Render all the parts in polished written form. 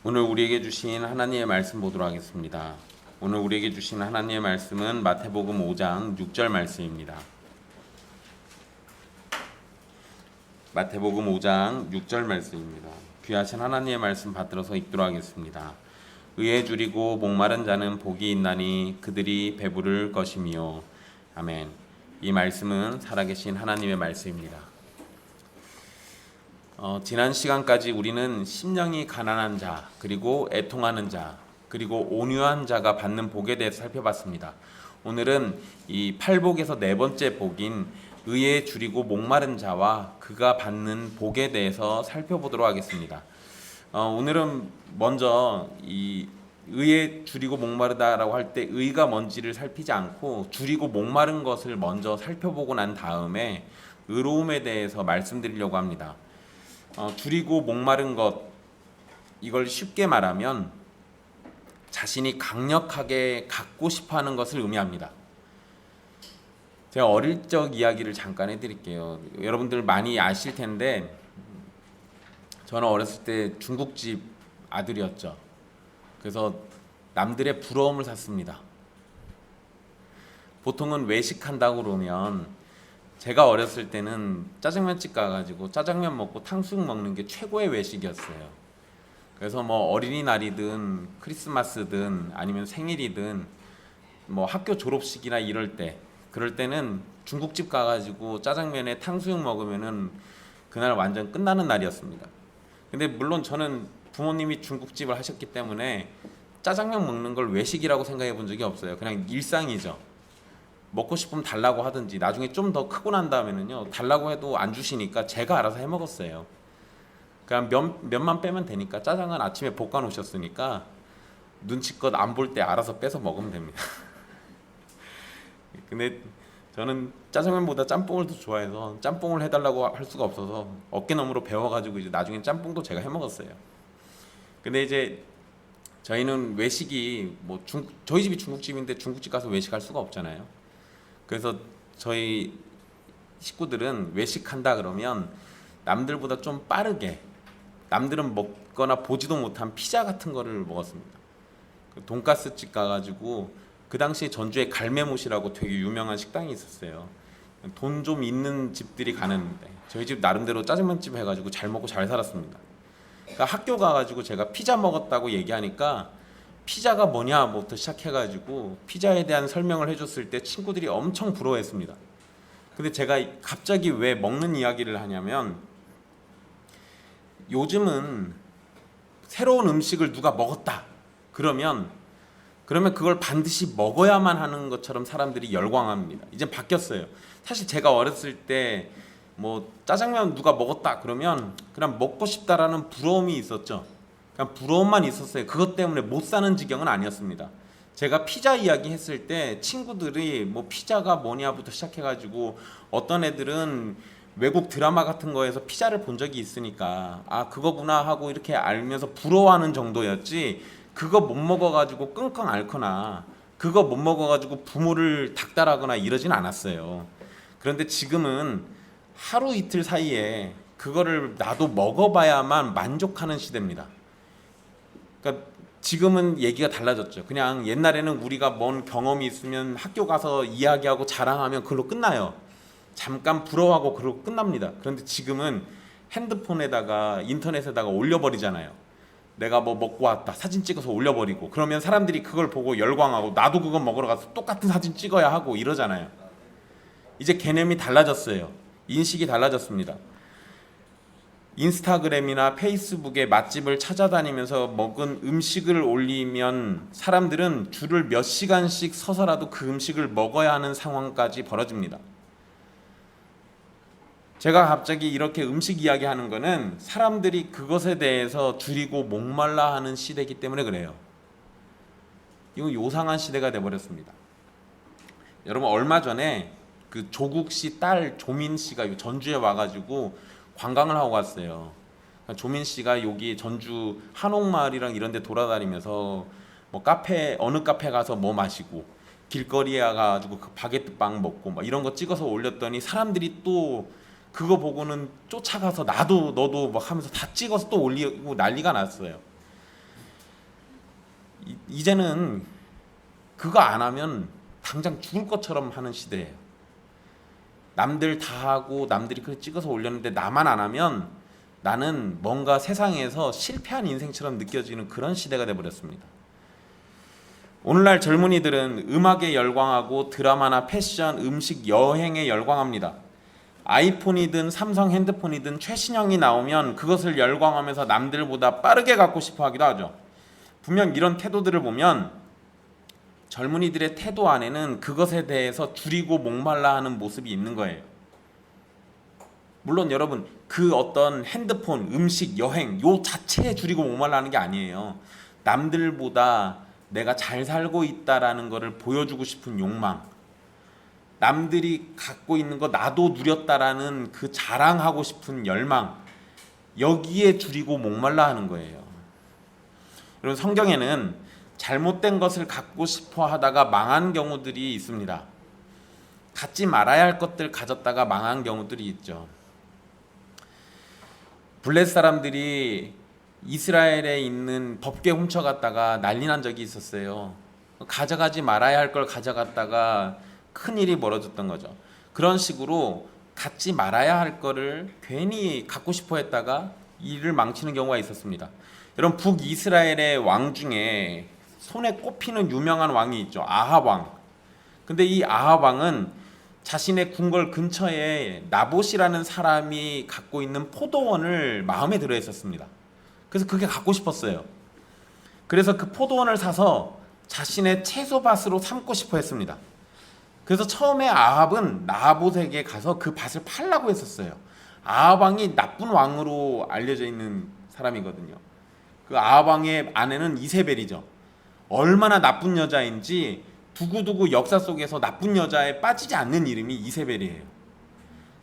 오늘 우리에게 주신 하나님의 말씀 보도록 하겠습니다. 오늘 우리에게 주신 하나님의 말씀은 마태복음 5장 6절 말씀입니다. 마태복음 5장 6절 말씀입니다. 귀하신 하나님의 말씀 받들어서 읽도록 하겠습니다. 의에 줄이고 목마른 자는 복이 있나니 그들이 배부를 것이며. 아멘. 이 말씀은 살아계신 하나님의 말씀입니다. 지난 시간까지 우리는 심령이 가난한 자, 그리고 애통하는 자, 그리고 온유한 자가 받는 복에 대해서 살펴봤습니다. 오늘은 이 팔복에서 네 번째 복인 의에 줄이고 목마른 자와 그가 받는 복에 대해서 살펴보도록 하겠습니다. 오늘은 먼저 이 의에 줄이고 목마르다라고 할 때 의가 뭔지를 살피지 않고 줄이고 목마른 것을 먼저 살펴보고 난 다음에 의로움에 대해서 말씀드리려고 합니다. 줄이고 목마른 것, 이걸 쉽게 말하면 자신이 강력하게 갖고 싶어하는 것을 의미합니다. 제가 어릴 적 이야기를 잠깐 해드릴게요. 여러분들 많이 아실 텐데 저는 어렸을 때 중국집 아들이었죠. 그래서 남들의 부러움을 샀습니다. 보통은 외식한다고 그러면 제가 어렸을 때는 짜장면집 가가지고 짜장면 먹고 탕수육 먹는 게 최고의 외식이었어요. 그래서 뭐 어린이날이든 크리스마스든 아니면 생일이든 뭐 학교 졸업식이나 그럴 때는 중국집 가가지고 짜장면에 탕수육 먹으면은 그날 완전 끝나는 날이었습니다. 근데 물론 저는 부모님이 중국집을 하셨기 때문에 짜장면 먹는 걸 외식이라고 생각해 본 적이 없어요. 그냥 일상이죠. 먹고 싶으면 달라고 하든지, 나중에 좀 더 크고 난 다음에는요, 달라고 해도 안 주시니까 제가 알아서 해 먹었어요. 그냥 면만 빼면 되니까, 짜장은 아침에 볶아 놓으셨으니까 눈치껏 안 볼 때 알아서 빼서 먹으면 됩니다. 근데 저는 짜장면보다 짬뽕을 더 좋아해서 짬뽕을 해달라고 할 수가 없어서 어깨너머로 배워가지고 이제 나중에 짬뽕도 제가 해 먹었어요. 근데 이제 저희는 외식이 저희 집이 중국집인데 중국집 가서 외식할 수가 없잖아요. 그래서 저희 식구들은 외식한다 그러면 남들보다 좀 빠르게, 남들은 먹거나 보지도 못한 피자 같은 거를 먹었습니다. 돈가스 집 가가지고, 그 당시에 전주에 갈매못이라고 되게 유명한 식당이 있었어요. 돈 좀 있는 집들이 가는데 저희 집 나름대로 짜장면집 해가지고 잘 먹고 잘 살았습니다. 그러니까 학교 가가지고 제가 피자 먹었다고 얘기하니까 피자가 뭐냐부터 시작해가지고 피자에 대한 설명을 해줬을 때 친구들이 엄청 부러워했습니다. 근데 제가 갑자기 왜 먹는 이야기를 하냐면, 요즘은 새로운 음식을 누가 먹었다 그러면 그걸 반드시 먹어야만 하는 것처럼 사람들이 열광합니다. 이제 바뀌었어요. 사실 제가 어렸을 때 짜장면 누가 먹었다 그러면 그냥 먹고 싶다라는 부러움이 있었죠. 그냥 부러움만 있었어요. 그것 때문에 못 사는 지경은 아니었습니다. 제가 피자 이야기 했을 때 친구들이 피자가 뭐냐부터 시작해가지고, 어떤 애들은 외국 드라마 같은 거에서 피자를 본 적이 있으니까 그거구나 하고 이렇게 알면서 부러워하는 정도였지, 그거 못 먹어가지고 끙끙 앓거나 그거 못 먹어가지고 부모를 닥달하거나 이러진 않았어요. 그런데 지금은 하루 이틀 사이에 그거를 나도 먹어봐야만 만족하는 시대입니다. 그러니까 지금은 얘기가 달라졌죠. 그냥 옛날에는 우리가 뭔 경험이 있으면 학교 가서 이야기하고 자랑하면 그걸로 끝나요. 잠깐 부러워하고 그러고 끝납니다. 그런데 지금은 핸드폰에다가 인터넷에다가 올려버리잖아요. 내가 먹고 왔다 사진 찍어서 올려버리고, 그러면 사람들이 그걸 보고 열광하고 나도 그거 먹으러 가서 똑같은 사진 찍어야 하고 이러잖아요. 이제 개념이 달라졌어요. 인식이 달라졌습니다. 인스타그램이나 페이스북에 맛집을 찾아다니면서 먹은 음식을 올리면 사람들은 줄을 몇 시간씩 서서라도 그 음식을 먹어야 하는 상황까지 벌어집니다. 제가 갑자기 이렇게 음식 이야기하는 거는 사람들이 그것에 대해서 줄이고 목말라 하는 시대이기 때문에 그래요. 이거 요상한 시대가 돼버렸습니다. 여러분, 얼마 전에 그 조국 씨 딸 조민 씨가 전주에 와가지고 관광을 하고 갔어요. 조민 씨가 여기 전주 한옥마을이랑 이런 데 돌아다니면서 어느 카페 가서 마시고, 길거리에 가가지고 그 바게트 빵 먹고 이런 거 찍어서 올렸더니 사람들이 또 그거 보고는 쫓아가서 나도 너도 하면서 다 찍어서 또 올리고 난리가 났어요. 이제는 그거 안 하면 당장 죽을 것처럼 하는 시대예요. 남들 다 하고 남들이 그걸 찍어서 올렸는데 나만 안 하면 나는 뭔가 세상에서 실패한 인생처럼 느껴지는 그런 시대가 돼버렸습니다. 오늘날 젊은이들은 음악에 열광하고 드라마나 패션, 음식, 여행에 열광합니다. 아이폰이든 삼성 핸드폰이든 최신형이 나오면 그것을 열광하면서 남들보다 빠르게 갖고 싶어 하기도 하죠. 분명 이런 태도들을 보면 젊은이들의 태도 안에는 그것에 대해서 줄이고 목말라 하는 모습이 있는 거예요. 물론 여러분, 그 어떤 핸드폰, 음식, 여행 요 자체에 줄이고 목말라 하는 게 아니에요. 남들보다 내가 잘 살고 있다라는 것을 보여주고 싶은 욕망, 남들이 갖고 있는 거 나도 누렸다라는 그 자랑하고 싶은 열망, 여기에 줄이고 목말라 하는 거예요. 여러분, 성경에는 잘못된 것을 갖고 싶어 하다가 망한 경우들이 있습니다. 갖지 말아야 할 것들 가졌다가 망한 경우들이 있죠. 블레 사람들이 이스라엘에 있는 법궤 훔쳐갔다가 난리 난 적이 있었어요. 가져가지 말아야 할 걸 가져갔다가 큰일이 벌어졌던 거죠. 그런 식으로 갖지 말아야 할 거를 괜히 갖고 싶어 했다가 일을 망치는 경우가 있었습니다. 여러분, 북이스라엘의 왕 중에 손에 꼽히는 유명한 왕이 있죠. 아합 왕. 근데 이 아합 왕은 자신의 궁궐 근처에 나봇이라는 사람이 갖고 있는 포도원을 마음에 들어 했었습니다. 그래서 그게 갖고 싶었어요. 그래서 그 포도원을 사서 자신의 채소밭으로 삼고 싶어 했습니다. 그래서 처음에 아합은 나봇에게 가서 그 밭을 팔라고 했었어요. 아합 왕이 나쁜 왕으로 알려져 있는 사람이거든요. 그 아합 왕의 아내는 이세벨이죠. 얼마나 나쁜 여자인지 두고두고 역사 속에서 나쁜 여자에 빠지지 않는 이름이 이세벨이에요.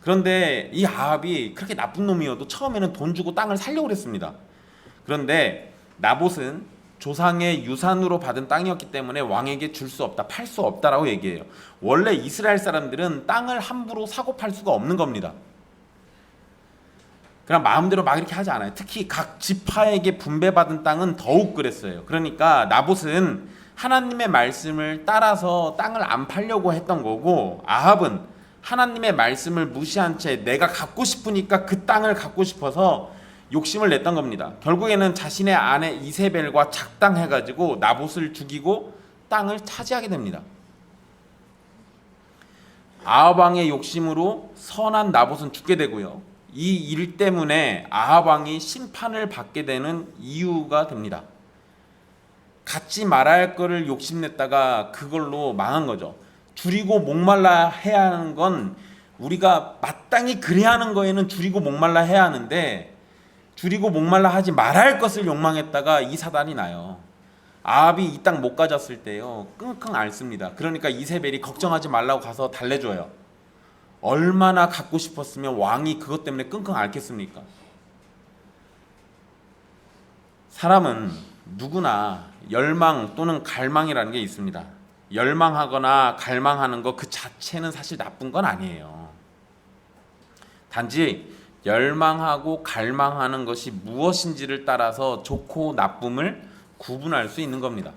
그런데 이 아합이 그렇게 나쁜 놈이어도 처음에는 돈 주고 땅을 살려고 했습니다. 그런데 나봇은 조상의 유산으로 받은 땅이었기 때문에 왕에게 줄 수 없다, 팔 수 없다라고 얘기해요. 원래 이스라엘 사람들은 땅을 함부로 사고 팔 수가 없는 겁니다. 그냥 마음대로 막 이렇게 하지 않아요. 특히 각 지파에게 분배받은 땅은 더욱 그랬어요. 그러니까 나봇은 하나님의 말씀을 따라서 땅을 안 팔려고 했던 거고, 아합은 하나님의 말씀을 무시한 채 내가 갖고 싶으니까 그 땅을 갖고 싶어서 욕심을 냈던 겁니다. 결국에는 자신의 아내 이세벨과 작당해가지고 나봇을 죽이고 땅을 차지하게 됩니다. 아합 왕의 욕심으로 선한 나봇은 죽게 되고요. 이 일 때문에 아합 왕이 심판을 받게 되는 이유가 됩니다. 갖지 말아야 할 거를 욕심냈다가 그걸로 망한 거죠. 줄이고 목말라 해야 하는 건 우리가 마땅히 그래야 하는 거에는 줄이고 목말라 해야 하는데, 줄이고 목말라 하지 말아야 할 것을 욕망했다가 이 사단이 나요. 아합이 이 땅 못 가졌을 때요, 끙끙 앓습니다. 그러니까 이세벨이 걱정하지 말라고 가서 달래줘요. 얼마나 갖고 싶었으면 왕이 그것 때문에 끙끙 앓겠습니까? 사람은 누구나 열망 또는 갈망이라는 게 있습니다. 열망하거나 갈망하는 것 그 자체는 사실 나쁜 건 아니에요. 단지 열망하고 갈망하는 것이 무엇인지를 따라서 좋고 나쁨을 구분할 수 있는 겁니다.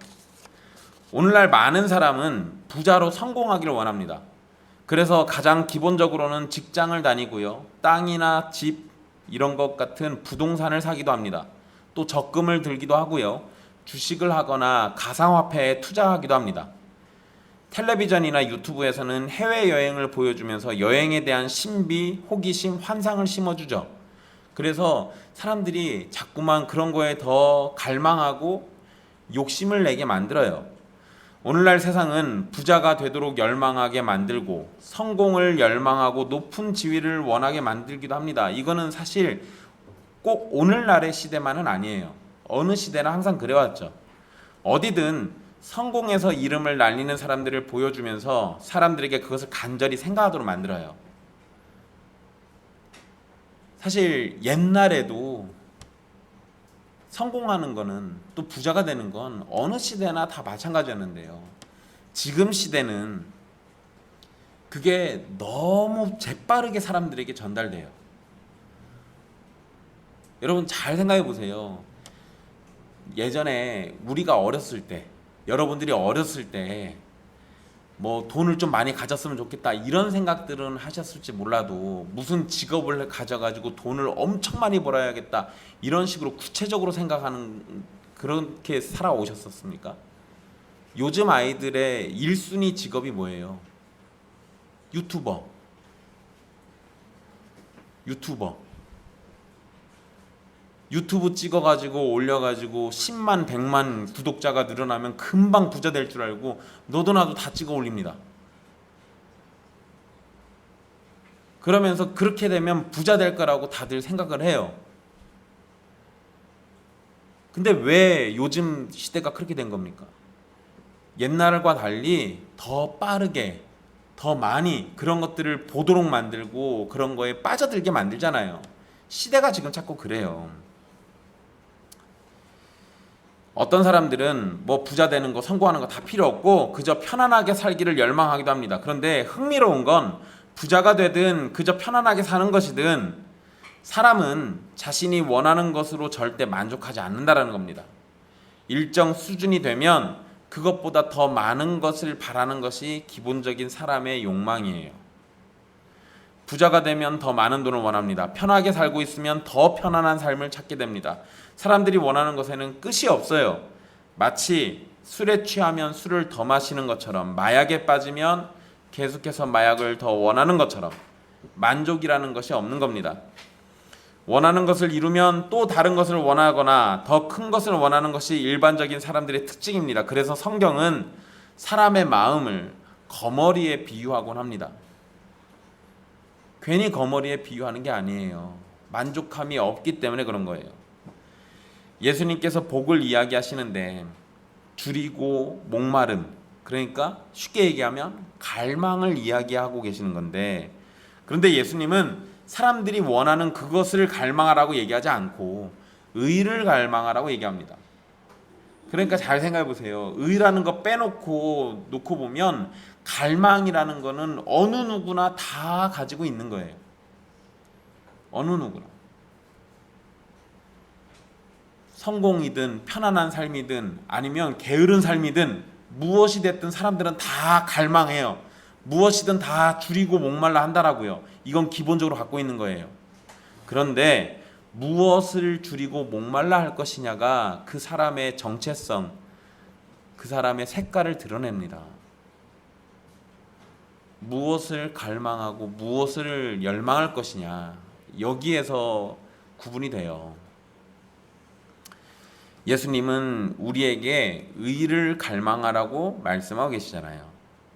오늘날 많은 사람은 부자로 성공하기를 원합니다. 그래서 가장 기본적으로는 직장을 다니고요, 땅이나 집 이런 것 같은 부동산을 사기도 합니다. 또 적금을 들기도 하고요, 주식을 하거나 가상화폐에 투자하기도 합니다. 텔레비전이나 유튜브에서는 해외여행을 보여주면서 여행에 대한 신비, 호기심, 환상을 심어주죠. 그래서 사람들이 자꾸만 그런 거에 더 갈망하고 욕심을 내게 만들어요. 오늘날 세상은 부자가 되도록 열망하게 만들고 성공을 열망하고 높은 지위를 원하게 만들기도 합니다. 이거는 사실 꼭 오늘날의 시대만은 아니에요. 어느 시대나 항상 그래왔죠. 어디든 성공해서 이름을 날리는 사람들을 보여주면서 사람들에게 그것을 간절히 생각하도록 만들어요. 사실 옛날에도 성공하는 거는, 또 부자가 되는 건 어느 시대나 다 마찬가지였는데요, 지금 시대는 그게 너무 재빠르게 사람들에게 전달돼요. 여러분 잘 생각해 보세요. 예전에 우리가 어렸을 때, 여러분들이 어렸을 때 뭐 돈을 좀 많이 가졌으면 좋겠다 이런 생각들은 하셨을지 몰라도 무슨 직업을 가져가지고 돈을 엄청 많이 벌어야겠다 이런 식으로 구체적으로 생각하는 그렇게 살아오셨었습니까? 요즘 아이들의 1순위 직업이 뭐예요? 유튜버. 유튜브 찍어가지고 올려가지고 10만 100만 구독자가 늘어나면 금방 부자 될 줄 알고 너도 나도 다 찍어 올립니다. 그러면서 그렇게 되면 부자 될 거라고 다들 생각을 해요. 근데 왜 요즘 시대가 그렇게 된 겁니까? 옛날과 달리 더 빠르게 더 많이 그런 것들을 보도록 만들고 그런 거에 빠져들게 만들잖아요. 시대가 지금 자꾸 그래요. 어떤 사람들은 뭐 부자 되는 거 성공하는 거 다 필요 없고 그저 편안하게 살기를 열망하기도 합니다. 그런데 흥미로운 건 부자가 되든 그저 편안하게 사는 것이든 사람은 자신이 원하는 것으로 절대 만족하지 않는다라는 겁니다. 일정 수준이 되면 그것보다 더 많은 것을 바라는 것이 기본적인 사람의 욕망이에요. 부자가 되면 더 많은 돈을 원합니다. 편하게 살고 있으면 더 편안한 삶을 찾게 됩니다. 사람들이 원하는 것에는 끝이 없어요. 마치 술에 취하면 술을 더 마시는 것처럼, 마약에 빠지면 계속해서 마약을 더 원하는 것처럼 만족이라는 것이 없는 겁니다. 원하는 것을 이루면 또 다른 것을 원하거나 더 큰 것을 원하는 것이 일반적인 사람들의 특징입니다. 그래서 성경은 사람의 마음을 거머리에 비유하곤 합니다. 괜히 거머리에 비유하는 게 아니에요. 만족함이 없기 때문에 그런 거예요. 예수님께서 복을 이야기하시는데 줄이고 목마름, 그러니까 쉽게 얘기하면 갈망을 이야기하고 계시는 건데, 그런데 예수님은 사람들이 원하는 그것을 갈망하라고 얘기하지 않고 의를 갈망하라고 얘기합니다. 그러니까 잘 생각해 보세요. 의라는 거 빼놓고 놓고 보면 갈망이라는 거는 어느 누구나 다 가지고 있는 거예요. 어느 누구나. 성공이든 편안한 삶이든 아니면 게으른 삶이든 무엇이 됐든 사람들은 다 갈망해요. 무엇이든 다 줄이고 목말라 한다라고요. 이건 기본적으로 갖고 있는 거예요. 그런데 무엇을 줄이고 목말라 할 것이냐가 그 사람의 정체성, 그 사람의 색깔을 드러냅니다. 무엇을 갈망하고 무엇을 열망할 것이냐, 여기에서 구분이 돼요. 예수님은 우리에게 의를 갈망하라고 말씀하고 계시잖아요.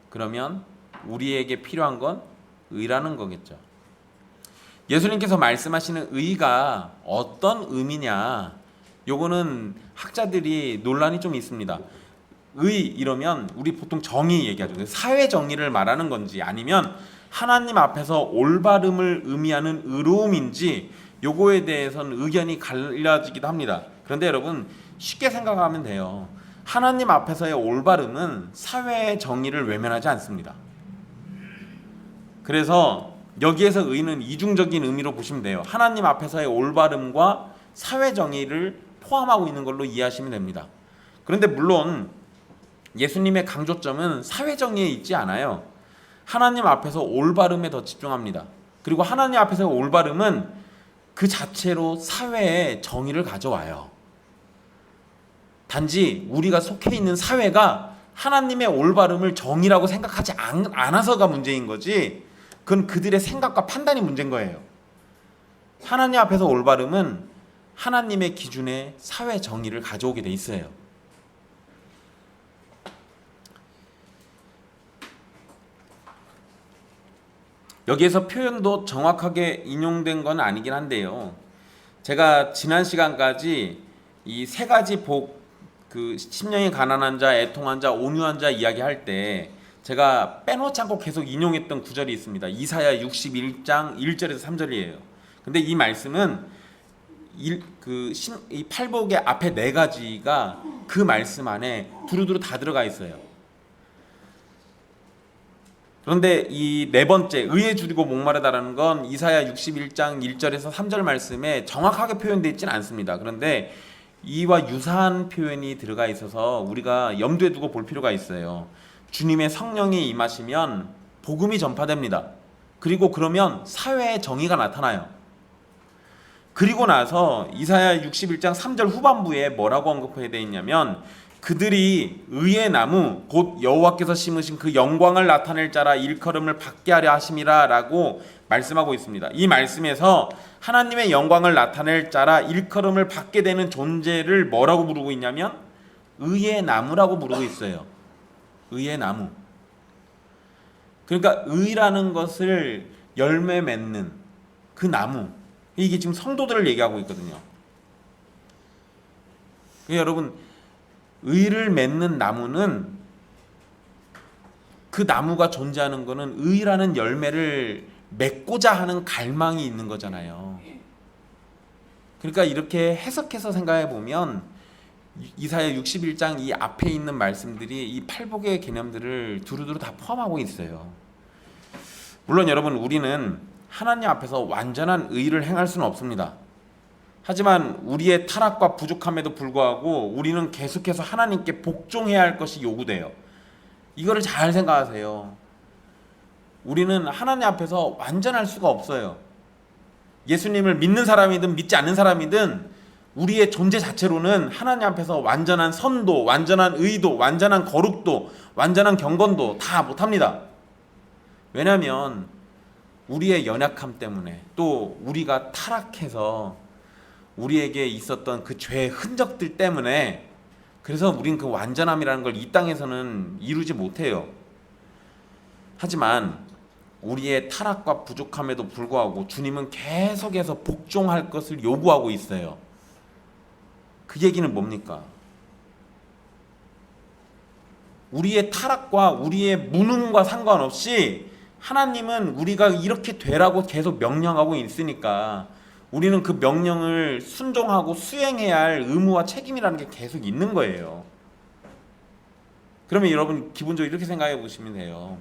그러면 우리에게 필요한 건 의라는 거겠죠. 예수님께서 말씀하시는 의가 어떤 의미냐, 요거는 학자들이 논란이 좀 있습니다. 의 이러면 우리 보통 정의 얘기하죠. 사회 정의를 말하는 건지 아니면 하나님 앞에서 올바름을 의미하는 의로움인지 요거에 대해서는 의견이 갈려지기도 합니다. 그런데 여러분 쉽게 생각하면 돼요. 하나님 앞에서의 올바름은 사회의 정의를 외면하지 않습니다. 그래서 여기에서 의는 이중적인 의미로 보시면 돼요. 하나님 앞에서의 올바름과 사회 정의를 포함하고 있는 걸로 이해하시면 됩니다. 그런데 물론 예수님의 강조점은 사회 정의에 있지 않아요. 하나님 앞에서 올바름에 더 집중합니다. 그리고 하나님 앞에서의 올바름은 그 자체로 사회의 정의를 가져와요. 단지 우리가 속해 있는 사회가 하나님의 올바름을 정의라고 생각하지 않아서가 문제인 거지, 그건 그들의 생각과 판단이 문제인 거예요. 하나님 앞에서 올바름은 하나님의 기준의 사회 정의를 가져오게 돼 있어요. 여기에서 표현도 정확하게 인용된 건 아니긴 한데요. 제가 지난 시간까지 이 세 가지 복, 그 심령이 가난한 자, 애통한 자, 온유한 자 이야기할 때 제가 빼놓지 않고 계속 인용했던 구절이 있습니다. 이사야 61장 1절에서 3절이에요. 근데 이 말씀은 이 팔복의 앞에 네 가지가 그 말씀 안에 두루두루 다 들어가 있어요. 그런데 이 네 번째 의에 줄이고 목마르다라는 건 이사야 61장 1절에서 3절 말씀에 정확하게 표현되어 있지는 않습니다. 그런데 이와 유사한 표현이 들어가 있어서 우리가 염두에 두고 볼 필요가 있어요. 주님의 성령이 임하시면 복음이 전파됩니다. 그리고 그러면 사회의 정의가 나타나요. 그리고 나서 이사야 61장 3절 후반부에 뭐라고 언급해 되어 있냐면 그들이 의의 나무 곧 여호와께서 심으신 그 영광을 나타낼 자라 일컬음을 받게 하려 하심이라 라고 말씀하고 있습니다. 이 말씀에서 하나님의 영광을 나타낼 자라 일컬음을 받게 되는 존재를 뭐라고 부르고 있냐면 의의 나무라고 부르고 있어요. 의의 나무. 그러니까 의라는 것을 열매 맺는 그 나무, 이게 지금 성도들을 얘기하고 있거든요. 그러니까 여러분, 의를 맺는 나무는, 그 나무가 존재하는 것은 의라는 열매를 맺고자 하는 갈망이 있는 거잖아요. 그러니까 이렇게 해석해서 생각해 보면 이사야 61장 이 앞에 있는 말씀들이 이 팔복의 개념들을 두루두루 다 포함하고 있어요. 물론 여러분, 우리는 하나님 앞에서 완전한 의를 행할 수는 없습니다. 하지만 우리의 타락과 부족함에도 불구하고 우리는 계속해서 하나님께 복종해야 할 것이 요구돼요. 이거를 잘 생각하세요. 우리는 하나님 앞에서 완전할 수가 없어요. 예수님을 믿는 사람이든 믿지 않는 사람이든 우리의 존재 자체로는 하나님 앞에서 완전한 선도, 완전한 의도, 완전한 거룩도, 완전한 경건도 다 못합니다. 왜냐하면 우리의 연약함 때문에, 또 우리가 타락해서 우리에게 있었던 그 죄의 흔적들 때문에, 그래서 우린 그 완전함이라는 걸 이 땅에서는 이루지 못해요. 하지만 우리의 타락과 부족함에도 불구하고 주님은 계속해서 복종할 것을 요구하고 있어요. 그 얘기는 뭡니까? 우리의 타락과 우리의 무능과 상관없이 하나님은 우리가 이렇게 되라고 계속 명령하고 있으니까 우리는 그 명령을 순종하고 수행해야 할 의무와 책임이라는 게 계속 있는 거예요. 그러면 여러분, 기본적으로 이렇게 생각해 보시면 돼요.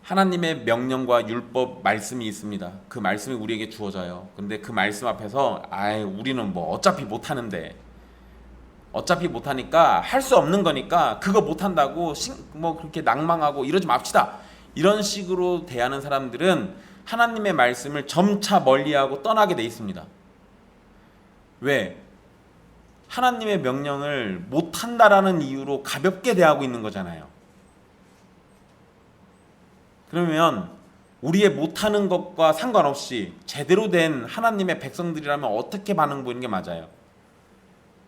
하나님의 명령과 율법 말씀이 있습니다. 그 말씀이 우리에게 주어져요. 근데 그 말씀 앞에서 우리는 뭐 어차피 못하는데, 어차피 못하니까, 할 수 없는 거니까 그거 못한다고 뭐 그렇게 낭망하고 이러지 맙시다, 이런 식으로 대하는 사람들은 하나님의 말씀을 점차 멀리하고 떠나게 돼 있습니다. 왜? 하나님의 명령을 못한다라는 이유로 가볍게 대하고 있는 거잖아요. 그러면 우리의 못하는 것과 상관없이 제대로 된 하나님의 백성들이라면 어떻게 반응 보이는 게 맞아요?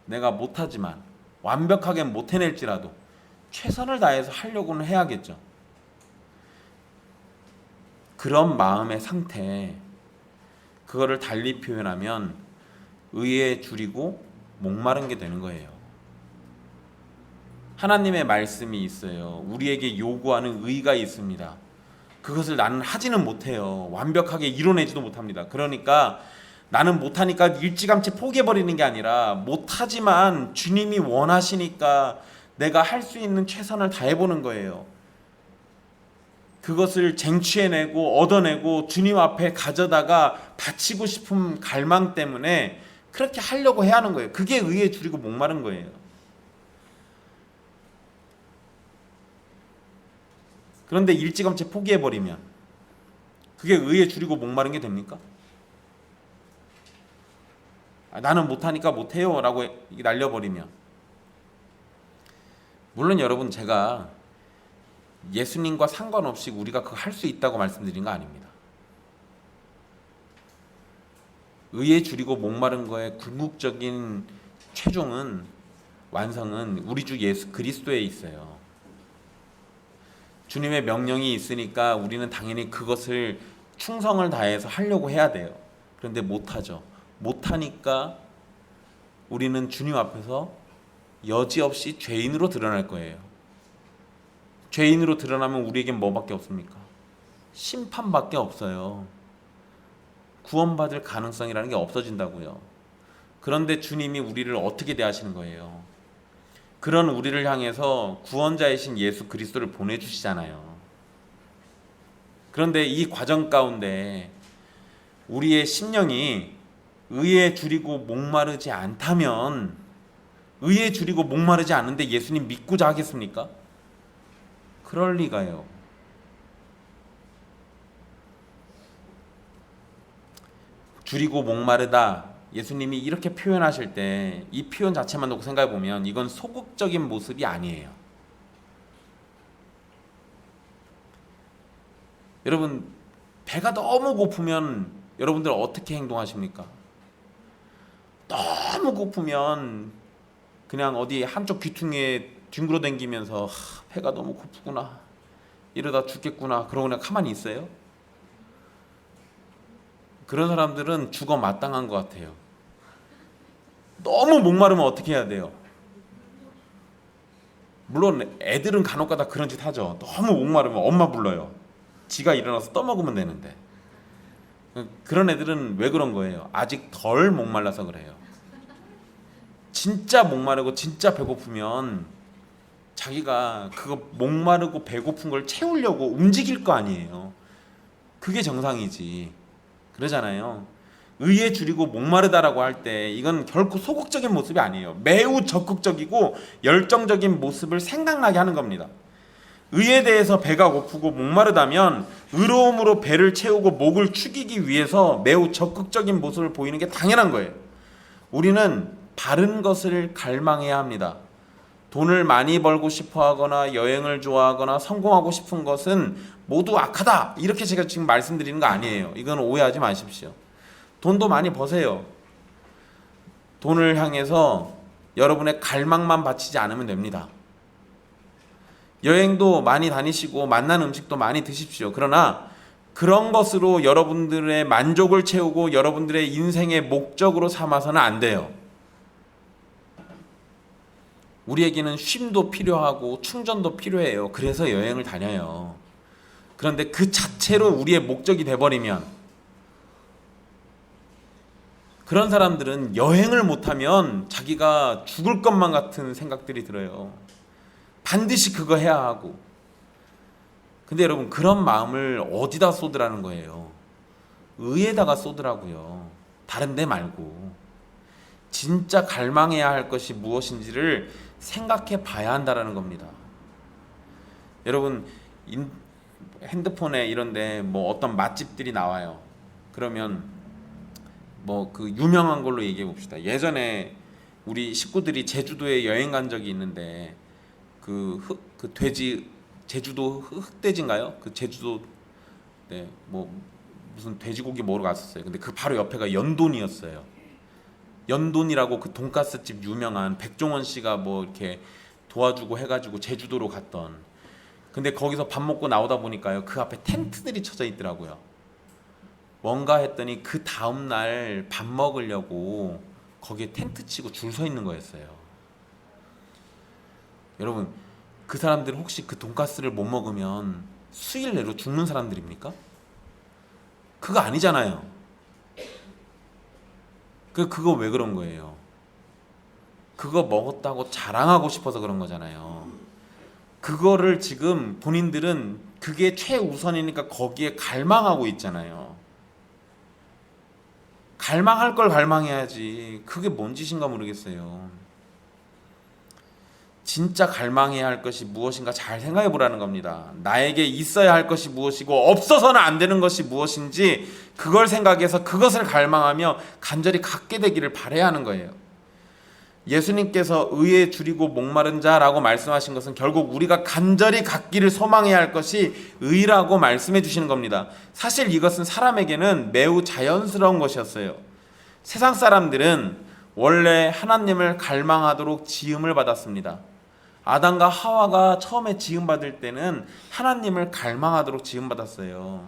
내가 못하지만, 완벽하게 못 해낼지라도 최선을 다해서 하려고는 해야겠죠. 그런 마음의 상태, 그거를 달리 표현하면 의에 줄이고 목마른 게 되는 거예요. 하나님의 말씀이 있어요. 우리에게 요구하는 의가 있습니다. 그것을 나는 하지는 못해요. 완벽하게 이뤄내지도 못합니다. 그러니까 나는 못하니까 일찌감치 포기해버리는 게 아니라, 못하지만 주님이 원하시니까 내가 할 수 있는 최선을 다해보는 거예요. 그것을 쟁취해내고 얻어내고 주님 앞에 가져다가 바치고 싶은 갈망 때문에 그렇게 하려고 해야 하는 거예요. 그게 의에 줄이고 목마른 거예요. 그런데 일찌감치 포기해버리면 그게 의에 줄이고 목마른 게 됩니까? 나는 못하니까 못해요 라고 날려버리면. 물론 여러분, 제가 예수님과 상관없이 우리가 그거 할 수 있다고 말씀드린 거 아닙니다. 의에 줄이고 목마른 거의 궁극적인 최종은, 완성은 우리 주 예수 그리스도에 있어요. 주님의 명령이 있으니까 우리는 당연히 그것을 충성을 다해서 하려고 해야 돼요. 그런데 못하죠. 못하니까 우리는 주님 앞에서 여지없이 죄인으로 드러날 거예요. 죄인으로 드러나면 우리에겐 뭐밖에 없습니까? 심판밖에 없어요. 구원받을 가능성이라는 게 없어진다고요. 그런데 주님이 우리를 어떻게 대하시는 거예요? 그런 우리를 향해서 구원자이신 예수 그리스도를 보내주시잖아요. 그런데 이 과정 가운데 우리의 심령이 의에 줄이고 목마르지 않다면, 의에 줄이고 목마르지 않은데 예수님 믿고자 하겠습니까? 그럴 리가요. 줄이고 목마르다, 예수님이 이렇게 표현하실 때 이 표현 자체만 놓고 생각해 보면 이건 소극적인 모습이 아니에요. 여러분, 배가 너무 고프면 여러분들 어떻게 행동하십니까? 너무 고프면 그냥 어디 한쪽 귀퉁이에 뒹굴어 댕기면서 배가 너무 고프구나, 이러다 죽겠구나, 그러고 그냥 가만히 있어요? 그런 사람들은 죽어 마땅한 것 같아요. 너무 목마르면 어떻게 해야 돼요? 물론 애들은 간혹가다 그런 짓 하죠. 너무 목마르면 엄마 불러요. 지가 일어나서 떠먹으면 되는데. 그런 애들은 왜 그런 거예요? 아직 덜 목말라서 그래요. 진짜 목마르고 진짜 배고프면 자기가 그거 목마르고 배고픈 걸 채우려고 움직일 거 아니에요. 그게 정상이지. 그러잖아요. 의에 줄이고 목마르다라고 할 때 이건 결코 소극적인 모습이 아니에요. 매우 적극적이고 열정적인 모습을 생각나게 하는 겁니다. 의에 대해서 배가 고프고 목마르다면 의로움으로 배를 채우고 목을 축이기 위해서 매우 적극적인 모습을 보이는 게 당연한 거예요. 우리는 바른 것을 갈망해야 합니다. 돈을 많이 벌고 싶어 하거나 여행을 좋아하거나 성공하고 싶은 것은 모두 악하다, 이렇게 제가 지금 말씀드리는 거 아니에요. 이건 오해하지 마십시오. 돈도 많이 버세요. 돈을 향해서 여러분의 갈망만 바치지 않으면 됩니다. 여행도 많이 다니시고 맛난 음식도 많이 드십시오. 그러나 그런 것으로 여러분들의 만족을 채우고 여러분들의 인생의 목적으로 삼아서는 안 돼요. 우리에게는 쉼도 필요하고 충전도 필요해요. 그래서 여행을 다녀요. 그런데 그 자체로 우리의 목적이 돼버리면, 그런 사람들은 여행을 못하면 자기가 죽을 것만 같은 생각들이 들어요. 반드시 그거 해야 하고. 근데 여러분, 그런 마음을 어디다 쏟으라는 거예요? 의에다가 쏟으라고요. 다른 데 말고. 진짜 갈망해야 할 것이 무엇인지를 생각해 봐야 한다는 겁니다. 여러분, 핸드폰에 이런데 뭐 어떤 맛집들이 나와요. 그러면 뭐 그 유명한 걸로 얘기해 봅시다. 예전에 우리 식구들이 제주도에 여행 간 적이 있는데 그 돼지, 제주도 흑돼지인가요? 그 제주도, 네, 뭐 무슨 돼지고기 먹으러 갔었어요. 근데 그 바로 옆에가 연돈이었어요. 연돈이라고 그 돈가스 집 유명한 백종원 씨가 뭐 이렇게 도와주고 해가지고 제주도로 갔던. 근데 거기서 밥 먹고 나오다 보니까요, 그 앞에 텐트들이 쳐져 있더라고요. 뭔가 했더니 그 다음날 밥 먹으려고 거기에 텐트 치고 줄 서 있는 거였어요. 여러분, 그 사람들 혹시 그 돈가스를 못 먹으면 수일 내로 죽는 사람들입니까? 그거 아니잖아요. 그거 왜 그런 거예요? 그거 먹었다고 자랑하고 싶어서 그런 거잖아요. 그거를 지금 본인들은 그게 최우선이니까 거기에 갈망하고 있잖아요. 갈망할 걸 갈망해야지. 그게 뭔 짓인가 모르겠어요. 진짜 갈망해야 할 것이 무엇인가 잘 생각해 보라는 겁니다. 나에게 있어야 할 것이 무엇이고 없어서는 안 되는 것이 무엇인지 그걸 생각해서 그것을 갈망하며 간절히 갖게 되기를 바라야 하는 거예요. 예수님께서 의에 줄이고 목마른 자라고 말씀하신 것은 결국 우리가 간절히 갖기를 소망해야 할 것이 의라고 말씀해 주시는 겁니다. 사실 이것은 사람에게는 매우 자연스러운 것이었어요. 세상 사람들은 원래 하나님을 갈망하도록 지음을 받았습니다. 아담과 하와가 처음에 지음받을 때는 하나님을 갈망하도록 지음받았어요.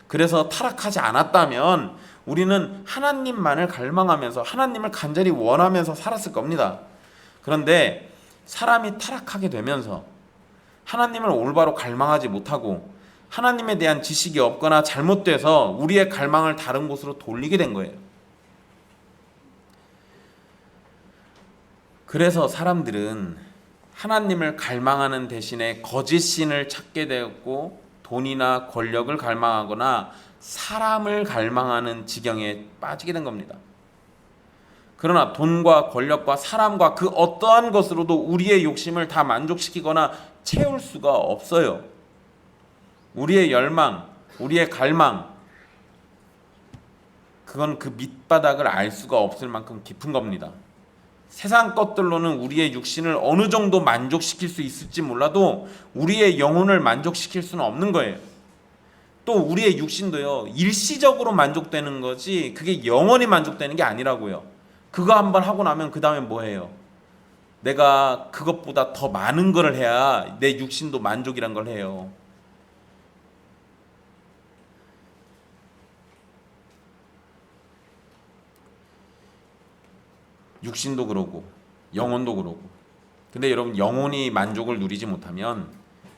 그래서 타락하지 않았다면 우리는 하나님만을 갈망하면서 하나님을 간절히 원하면서 살았을 겁니다. 그런데 사람이 타락하게 되면서 하나님을 올바로 갈망하지 못하고 하나님에 대한 지식이 없거나 잘못돼서 우리의 갈망을 다른 곳으로 돌리게 된 거예요. 그래서 사람들은 하나님을 갈망하는 대신에 거짓 신을 찾게 되었고 돈이나 권력을 갈망하거나 사람을 갈망하는 지경에 빠지게 된 겁니다. 그러나 돈과 권력과 사람과 그 어떠한 것으로도 우리의 욕심을 다 만족시키거나 채울 수가 없어요. 우리의 열망, 우리의 갈망, 그건 그 밑바닥을 알 수가 없을 만큼 깊은 겁니다. 세상 것들로는 우리의 육신을 어느 정도 만족시킬 수 있을지 몰라도 우리의 영혼을 만족시킬 수는 없는 거예요. 또 우리의 육신도요, 일시적으로 만족되는 거지 그게 영원히 만족되는 게 아니라고요. 그거 한번 하고 나면 그 다음에 뭐 해요? 내가 그것보다 더 많은 걸 해야 내 육신도 만족이란 걸 해요. 육신도 그러고 영혼도 그러고. 근데 여러분, 영혼이 만족을 누리지 못하면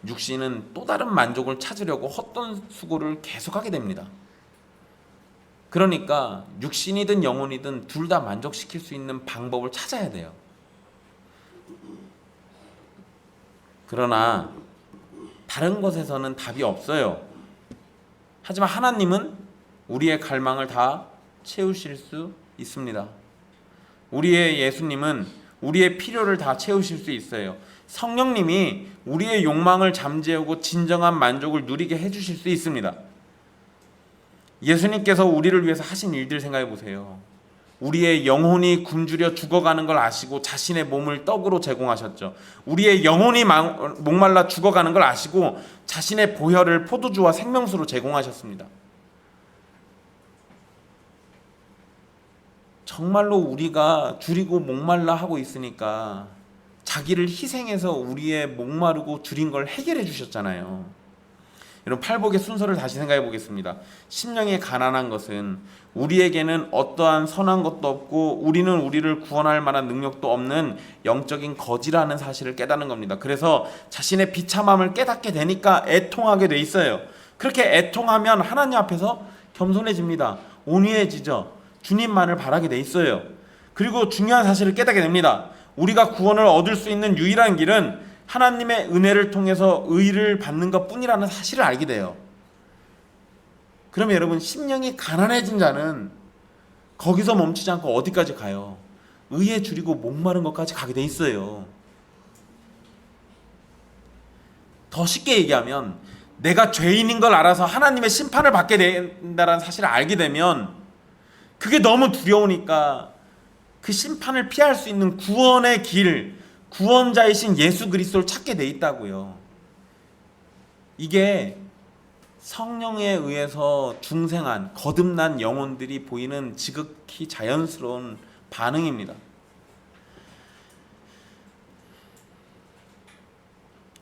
육신은 또 다른 만족을 찾으려고 헛된 수고를 계속하게 됩니다. 그러니까 육신이든 영혼이든 둘 다 만족시킬 수 있는 방법을 찾아야 돼요. 그러나 다른 것에서는 답이 없어요. 하지만 하나님은 우리의 갈망을 다 채우실 수 있습니다. 우리의 예수님은 우리의 필요를 다 채우실 수 있어요. 성령님이 우리의 욕망을 잠재우고 진정한 만족을 누리게 해주실 수 있습니다. 예수님께서 우리를 위해서 하신 일들 생각해 보세요. 우리의 영혼이 굶주려 죽어가는 걸 아시고 자신의 몸을 떡으로 제공하셨죠. 우리의 영혼이 목말라 죽어가는 걸 아시고 자신의 보혈을 포도주와 생명수로 제공하셨습니다. 정말로 우리가 줄이고 목말라 하고 있으니까 자기를 희생해서 우리의 목마르고 줄인 걸 해결해 주셨잖아요. 여러분, 팔복의 순서를 다시 생각해 보겠습니다. 심령이 가난한 것은 우리에게는 어떠한 선한 것도 없고 우리는 우리를 구원할 만한 능력도 없는 영적인 거지라는 사실을 깨닫는 겁니다. 그래서 자신의 비참함을 깨닫게 되니까 애통하게 돼 있어요. 그렇게 애통하면 하나님 앞에서 겸손해집니다. 온유해지죠. 주님만을 바라게 돼 있어요. 그리고 중요한 사실을 깨닫게 됩니다. 우리가 구원을 얻을 수 있는 유일한 길은 하나님의 은혜를 통해서 의를 받는 것뿐이라는 사실을 알게 돼요. 그러면 여러분, 심령이 가난해진 자는 거기서 멈추지 않고 어디까지 가요? 의에 줄이고 목마른 것까지 가게 돼 있어요. 더 쉽게 얘기하면 내가 죄인인 걸 알아서 하나님의 심판을 받게 된다는 사실을 알게 되면 그게 너무 두려우니까 그 심판을 피할 수 있는 구원의 길, 구원자이신 예수 그리스도를 찾게 돼 있다고요. 이게 성령에 의해서 중생한 거듭난 영혼들이 보이는 지극히 자연스러운 반응입니다.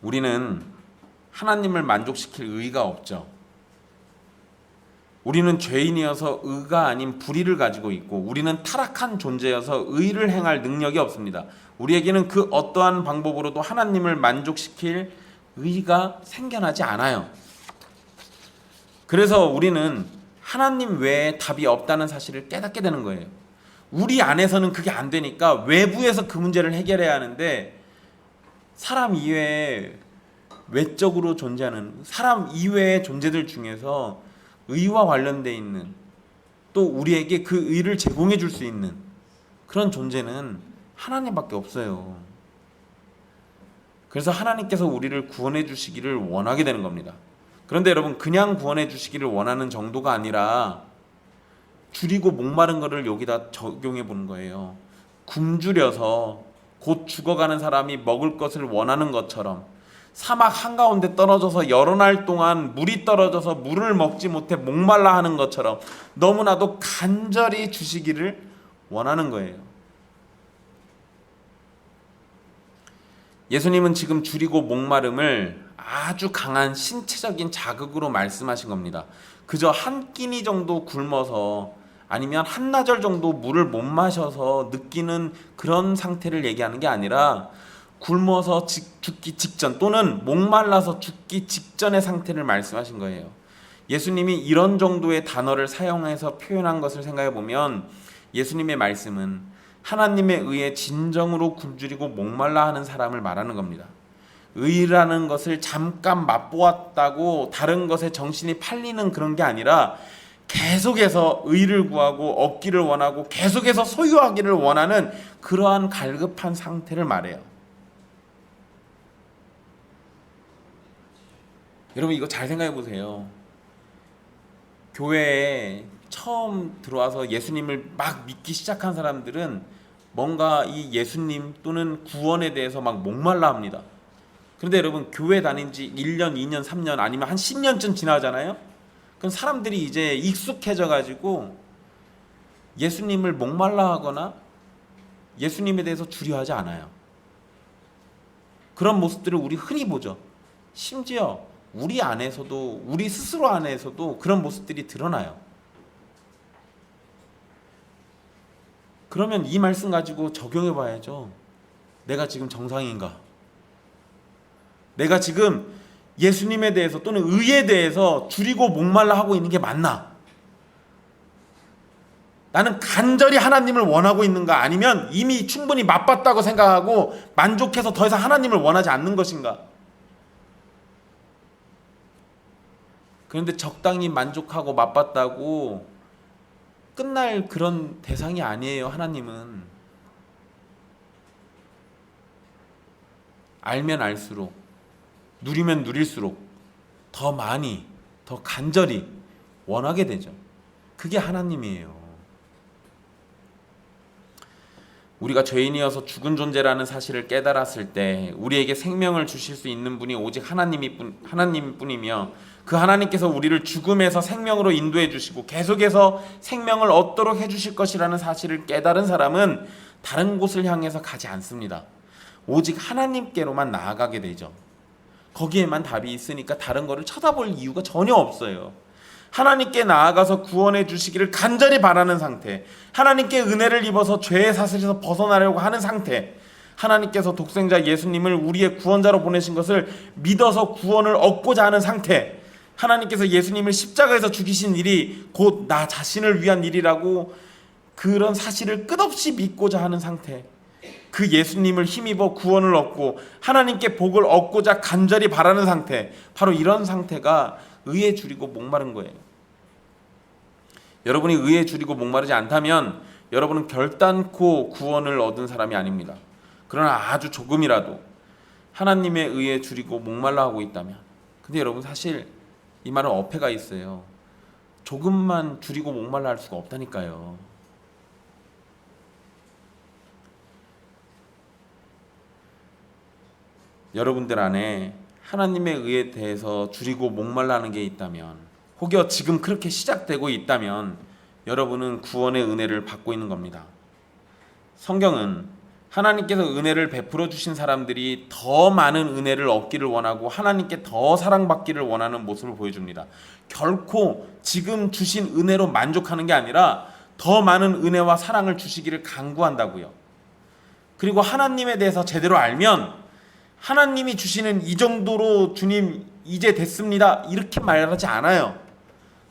우리는 하나님을 만족시킬 의의가 없죠. 우리는 죄인이어서 의가 아닌 불의를 가지고 있고 우리는 타락한 존재여서 의를 행할 능력이 없습니다. 우리에게는 그 어떠한 방법으로도 하나님을 만족시킬 의가 생겨나지 않아요. 그래서 우리는 하나님 외에 답이 없다는 사실을 깨닫게 되는 거예요. 우리 안에서는 그게 안 되니까 외부에서 그 문제를 해결해야 하는데 사람 이외에 외적으로 존재하는 사람 이외의 존재들 중에서 의와 관련되어 있는 또 우리에게 그 의를 제공해 줄 수 있는 그런 존재는 하나님밖에 없어요. 그래서 하나님께서 우리를 구원해 주시기를 원하게 되는 겁니다. 그런데 여러분, 그냥 구원해 주시기를 원하는 정도가 아니라 줄이고 목마른 거를 여기다 적용해 보는 거예요. 굶주려서 곧 죽어가는 사람이 먹을 것을 원하는 것처럼 사막 한가운데 떨어져서 여러 날 동안 물이 떨어져서 물을 먹지 못해 목말라 하는 것처럼 너무나도 간절히 주시기를 원하는 거예요. 예수님은 지금 줄이고 목마름을 아주 강한 신체적인 자극으로 말씀하신 겁니다. 그저 한 끼니 정도 굶어서 아니면 한나절 정도 물을 못 마셔서 느끼는 그런 상태를 얘기하는 게 아니라 굶어서 죽기 직전 또는 목말라서 죽기 직전의 상태를 말씀하신 거예요. 예수님이 이런 정도의 단어를 사용해서 표현한 것을 생각해 보면 예수님의 말씀은 하나님의 의에 진정으로 굶주리고 목말라 하는 사람을 말하는 겁니다. 의라는 것을 잠깐 맛보았다고 다른 것에 정신이 팔리는 그런 게 아니라 계속해서 의를 구하고 얻기를 원하고 계속해서 소유하기를 원하는 그러한 갈급한 상태를 말해요. 여러분 이거 잘 생각해 보세요. 교회에 처음 들어와서 예수님을 막 믿기 시작한 사람들은 뭔가 이 예수님 또는 구원에 대해서 막 목말라 합니다. 그런데 여러분 교회 다닌 지 1년, 2년, 3년 아니면 한 10년쯤 지나잖아요. 그럼 사람들이 이제 익숙해져 가지고 예수님을 목말라 하거나 예수님에 대해서 두려워하지 않아요. 그런 모습들을 우리 흔히 보죠. 심지어 우리 안에서도, 우리 스스로 안에서도 그런 모습들이 드러나요. 그러면 이 말씀 가지고 적용해 봐야죠. 내가 지금 정상인가? 내가 지금 예수님에 대해서 또는 의에 대해서 줄이고 목말라 하고 있는 게 맞나? 나는 간절히 하나님을 원하고 있는가? 아니면 이미 충분히 맛봤다고 생각하고 만족해서 더 이상 하나님을 원하지 않는 것인가? 그런데 적당히 만족하고 맛봤다고 끝날 그런 대상이 아니에요. 하나님은 알면 알수록, 누리면 누릴수록 더 많이, 더 간절히 원하게 되죠. 그게 하나님이에요. 우리가 죄인이어서 죽은 존재라는 사실을 깨달았을 때 우리에게 생명을 주실 수 있는 분이 오직 하나님뿐이며 그 하나님께서 우리를 죽음에서 생명으로 인도해 주시고 계속해서 생명을 얻도록 해 주실 것이라는 사실을 깨달은 사람은 다른 곳을 향해서 가지 않습니다. 오직 하나님께로만 나아가게 되죠. 거기에만 답이 있으니까 다른 거를 쳐다볼 이유가 전혀 없어요. 하나님께 나아가서 구원해 주시기를 간절히 바라는 상태, 하나님께 은혜를 입어서 죄의 사슬에서 벗어나려고 하는 상태, 하나님께서 독생자 예수님을 우리의 구원자로 보내신 것을 믿어서 구원을 얻고자 하는 상태, 하나님께서 예수님을 십자가에서 죽이신 일이 곧 나 자신을 위한 일이라고 그런 사실을 끝없이 믿고자 하는 상태, 그 예수님을 힘입어 구원을 얻고 하나님께 복을 얻고자 간절히 바라는 상태, 바로 이런 상태가 의에 줄이고 목마른 거예요. 여러분이 의에 줄이고 목마르지 않다면 여러분은 결단코 구원을 얻은 사람이 아닙니다. 그러나 아주 조금이라도 하나님의 의에 줄이고 목말라 하고 있다면, 근데 여러분 사실 이 말은 어폐가 있어요. 조금만 줄이고 목말라 할 수가 없다니까요. 여러분들 안에 하나님의 의에 대해서 줄이고 목말라 하는 게 있다면, 혹여 지금 그렇게 시작되고 있다면 여러분은 구원의 은혜를 받고 있는 겁니다. 성경은 하나님께서 은혜를 베풀어 주신 사람들이 더 많은 은혜를 얻기를 원하고 하나님께 더 사랑받기를 원하는 모습을 보여줍니다. 결코 지금 주신 은혜로 만족하는 게 아니라 더 많은 은혜와 사랑을 주시기를 간구한다고요. 그리고 하나님에 대해서 제대로 알면 하나님이 주시는 이 정도로 주님 이제 됐습니다 이렇게 말하지 않아요.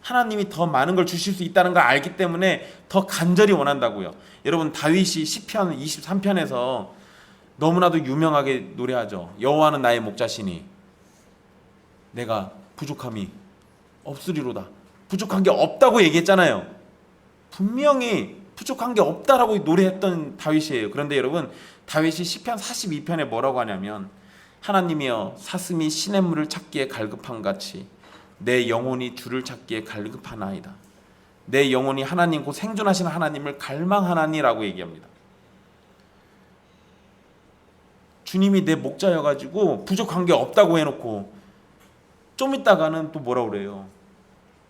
하나님이 더 많은 걸 주실 수 있다는 걸 알기 때문에 더 간절히 원한다고요. 여러분 다윗이 시편 23편에서 너무나도 유명하게 노래하죠. 여호와는 나의 목자시니 내가 부족함이 없으리로다. 부족한 게 없다고 얘기했잖아요. 분명히 부족한 게 없다라고 노래했던 다윗이에요. 그런데 여러분 다윗이 시편 42편에 뭐라고 하냐면, 하나님이여 사슴이 시냇물을 찾기에 갈급한 같이 내 영혼이 주를 찾기에 갈급하나이다. 내 영혼이 하나님 곧 생존하시는 하나님을 갈망하나니라고 얘기합니다. 주님이 내 목자여가지고 부족한 게 없다고 해놓고 좀 있다가는 또 뭐라고 그래요?